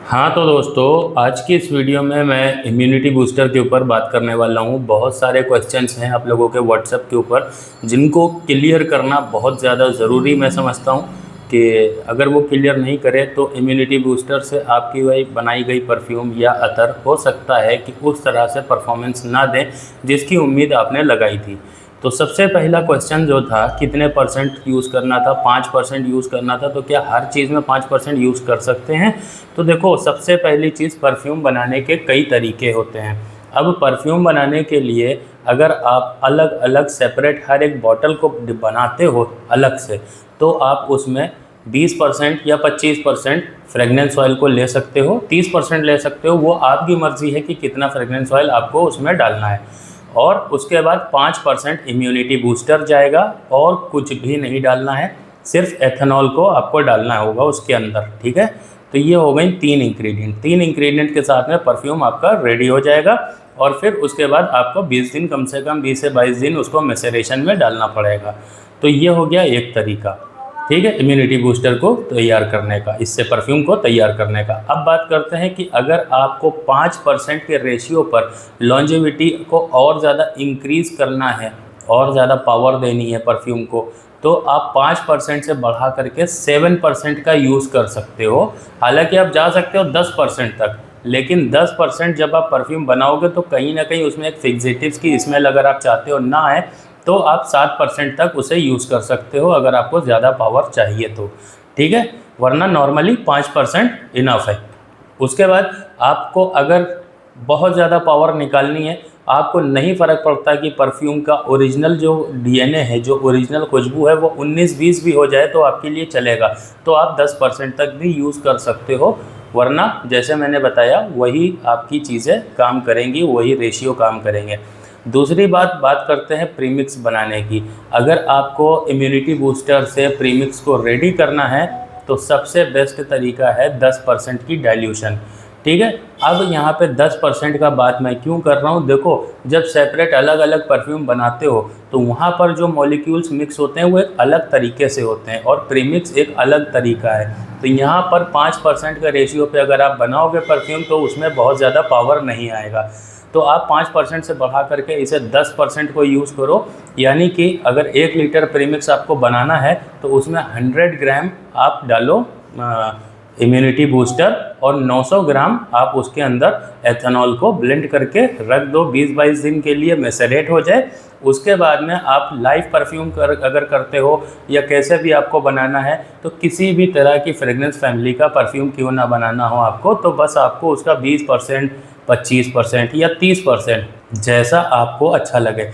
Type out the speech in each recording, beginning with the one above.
हाँ तो दोस्तों, आज की इस वीडियो में मैं इम्यूनिटी बूस्टर के ऊपर बात करने वाला हूँ। बहुत सारे क्वेश्चंस हैं आप लोगों के व्हाट्सएप के ऊपर जिनको क्लियर करना बहुत ज़्यादा ज़रूरी मैं समझता हूँ कि अगर वो क्लियर नहीं करे तो इम्यूनिटी बूस्टर से आपकी वही बनाई गई परफ्यूम या अतर हो सकता है कि उस तरह से परफॉर्मेंस ना दें जिसकी उम्मीद आपने लगाई थी। तो सबसे पहला क्वेश्चन जो था, कितने परसेंट यूज़ करना था? 5% यूज़ करना था। तो क्या हर चीज़ में 5% यूज़ कर सकते हैं? तो देखो, सबसे पहली चीज़, परफ्यूम बनाने के कई तरीके होते हैं। अब परफ्यूम बनाने के लिए अगर आप अलग अलग सेपरेट हर एक बॉटल को बनाते हो अलग से, तो आप उसमें 20% या 25% फ्रेगनेंस ऑयल को ले सकते हो, 30% ले सकते हो। वो आपकी मर्ज़ी है कि कितना फ्रेगनेंस ऑयल आपको उसमें डालना है। और उसके बाद 5% इम्यूनिटी बूस्टर जाएगा और कुछ भी नहीं डालना है, सिर्फ एथेनॉल को आपको डालना होगा उसके अंदर। ठीक है, तो ये हो गई 3 इंग्रेडिएंट के साथ में परफ्यूम आपका रेडी हो जाएगा। और फिर उसके बाद आपको 20 दिन, कम से कम 20 से 22 दिन उसको मैसेरेशन में डालना पड़ेगा। तो ये हो गया एक तरीका। ठीक है, इम्यूनिटी बूस्टर को तैयार करने का, इससे परफ्यूम को तैयार करने का। अब बात करते हैं कि अगर आपको 5% के रेशियो पर लॉन्जेविटी को और ज़्यादा इंक्रीज़ करना है, और ज़्यादा पावर देनी है परफ्यूम को, तो आप 5% से बढ़ा करके 7% का यूज़ कर सकते हो। हालांकि आप जा सकते हो 10% तक, लेकिन 10% जब आप परफ्यूम बनाओगे तो कहीं ना कहीं उसमें एक फिक्सेटिव्स की स्मेल अगर आप चाहते हो ना आए, तो आप 7% तक उसे यूज़ कर सकते हो अगर आपको ज़्यादा पावर चाहिए तो। ठीक है, वरना नॉर्मली 5% इनफ है। उसके बाद आपको अगर बहुत ज़्यादा पावर निकालनी है, आपको नहीं फ़र्क पड़ता कि परफ्यूम का ओरिजिनल जो डीएनए है, जो ओरिजिनल खुशबू है, वो 19-20 भी हो जाए तो आपके लिए चलेगा, तो आप 10% तक भी यूज़ कर सकते हो। वरना जैसे मैंने बताया वही आपकी चीज़ें काम करेंगी, वही रेशियो काम करेंगे। दूसरी बात करते हैं प्रीमिक्स बनाने की। अगर आपको इम्यूनिटी बूस्टर से प्रीमिक्स को रेडी करना है तो सबसे बेस्ट तरीका है 10% की डाइल्यूशन। ठीक है, अब यहाँ पे 10% का बात मैं क्यों कर रहा हूँ? देखो, जब सेपरेट अलग अलग परफ्यूम बनाते हो तो वहाँ पर जो मॉलिक्यूल्स मिक्स होते हैं वो एक अलग तरीके से होते हैं, और प्रीमिक्स एक अलग तरीका है। तो यहाँ पर 5% का रेशियो पे अगर आप बनाओगे परफ्यूम तो उसमें बहुत ज़्यादा पावर नहीं आएगा। तो आप 5% से बढ़ा करके इसे 10% को यूज़ करो। यानी कि अगर 1 लीटर प्रीमिक्स आपको बनाना है तो उसमें 100 ग्राम आप डालो इम्यूनिटी बूस्टर, और 900 ग्राम आप उसके अंदर एथेनॉल को ब्लेंड करके रख दो 20-22 दिन के लिए, मैसेरेट हो जाए। उसके बाद में आप लाइव परफ्यूम अगर करते हो या कैसे भी आपको बनाना है, तो किसी भी तरह की फ्रेगनेंस फैमिली का परफ्यूम क्यों ना बनाना हो आपको, तो बस आपको उसका 20%, 25% या 30%, जैसा आपको अच्छा लगे,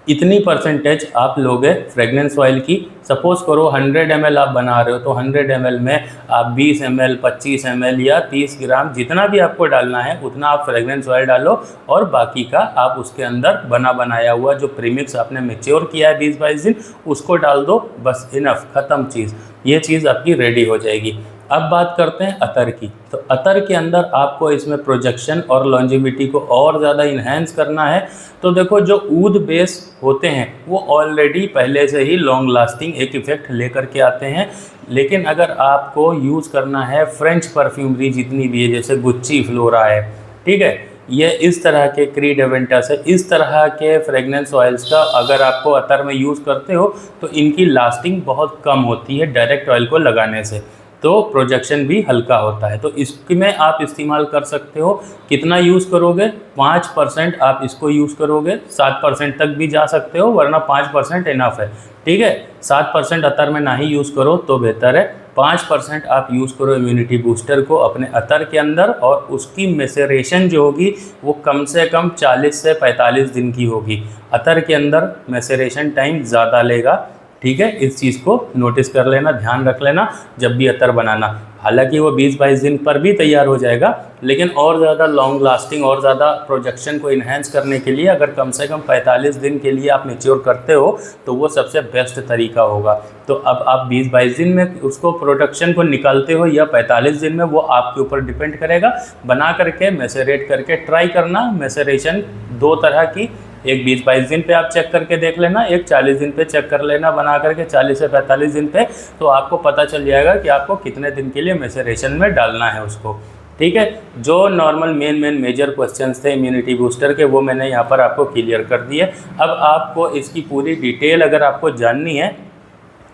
इतनी परसेंटेज आप लोगे फ्रेगनेंस ऑयल की। सपोज़ करो 100 ml आप बना रहे हो, तो 100 ml में आप 20 ml, 25 ml या 30 ग्राम, जितना भी आपको डालना है उतना आप फ्रेगनेंस ऑयल डालो, और बाकी का आप उसके अंदर बनाया हुआ जो प्रीमिक्स आपने मैच्योर किया है 20-22 दिन, उसको डाल दो। बस इनफ, ख़त्म चीज़, ये चीज़ आपकी रेडी हो जाएगी। अब बात करते हैं अतर की। तो अतर के अंदर आपको इसमें प्रोजेक्शन और लॉन्जिविटी को और ज़्यादा इन्हेंस करना है। तो देखो, जो ऊद बेस होते हैं वो ऑलरेडी पहले से ही लॉन्ग लास्टिंग एक इफ़ेक्ट लेकर के आते हैं, लेकिन अगर आपको यूज़ करना है फ्रेंच परफ्यूमरी जितनी भी है, जैसे गुच्ची फ्लोरा है, ठीक है, ये इस तरह के क्रीड एवेंटस है, इस तरह के फ्रेगनेंस ऑयल्स का अगर आपको अतर में यूज़ करते हो तो इनकी लास्टिंग बहुत कम होती है डायरेक्ट ऑयल को लगाने से, तो प्रोजेक्शन भी हल्का होता है। तो इसमें आप इस्तेमाल कर सकते हो। कितना यूज़ करोगे? 5% आप इसको यूज़ करोगे, 7% तक भी जा सकते हो, वरना 5% इनफ है। ठीक है, 7% अतर में ना ही यूज़ करो तो बेहतर है। 5% आप यूज़ करो इम्यूनिटी बूस्टर को अपने अतर के अंदर, और उसकी मैसेरेशन जो होगी वो कम से कम 40 से 45 दिन की होगी। अतर के अंदर मैसेरेशन टाइम ज़्यादा लेगा। ठीक है, इस चीज़ को नोटिस कर लेना, ध्यान रख लेना जब भी अतर बनाना। हालांकि वो 20-22 दिन पर भी तैयार हो जाएगा, लेकिन और ज़्यादा लॉन्ग लास्टिंग और ज़्यादा प्रोजेक्शन को इन्हेंस करने के लिए अगर कम से कम 45 दिन के लिए आप मैच्योर करते हो तो वो सबसे बेस्ट तरीका होगा। तो अब आप 20-22 दिन में उसको प्रोडक्शन को निकालते हो या 45 दिन में, वो आपके ऊपर डिपेंड करेगा। बना करके मैसेरेट करके ट्राई करना। मैसेरेशन 2 तरह की, एक 20-22 दिन पे आप चेक करके देख लेना, एक 40 दिन पे चेक कर लेना बना करके, 40 से 45 दिन पे, तो आपको पता चल जाएगा कि आपको कितने दिन के लिए मैसेरेशन में डालना है उसको। ठीक है। जो नॉर्मल मेन मेजर क्वेश्चंस थे इम्यूनिटी बूस्टर के, वो मैंने यहाँ पर आपको क्लियर कर दिए। अब आपको इसकी पूरी डिटेल अगर आपको जाननी है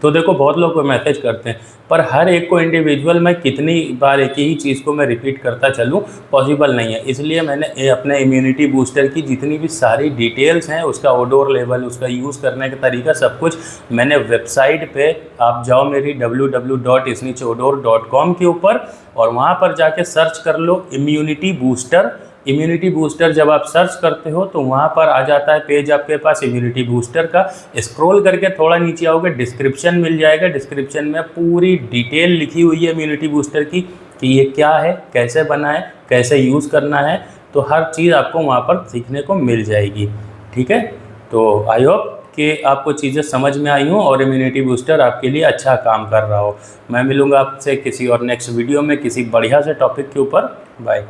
तो देखो, बहुत लोग मैसेज करते हैं, पर हर एक को इंडिविजुअल मैं कितनी बार एक ही चीज़ को मैं रिपीट करता चलूँ, पॉसिबल नहीं है। इसलिए मैंने अपने इम्यूनिटी बूस्टर की जितनी भी सारी डिटेल्स हैं, उसका ओडोर लेवल, उसका यूज़ करने का तरीका, सब कुछ मैंने वेबसाइट पे, आप जाओ मेरी www.snitchodor.com के ऊपर और वहाँ पर जाके सर्च कर लो इम्यूनिटी बूस्टर। इम्यूनिटी बूस्टर जब आप सर्च करते हो तो वहाँ पर आ जाता है पेज आपके पास इम्यूनिटी बूस्टर का। स्क्रॉल करके थोड़ा नीचे आओगे, डिस्क्रिप्शन मिल जाएगा। डिस्क्रिप्शन में पूरी डिटेल लिखी हुई है इम्यूनिटी बूस्टर की कि ये क्या है, कैसे बना है, कैसे यूज़ करना है। तो हर चीज़ आपको वहाँ पर सीखने को मिल जाएगी। ठीक है, तो आई होप कि आपको चीज़ें समझ में आई हों और इम्यूनिटी बूस्टर आपके लिए अच्छा काम कर रहा हो। मैं मिलूँगा आपसे किसी और नेक्स्ट वीडियो में किसी बढ़िया से टॉपिक के ऊपर। बाय।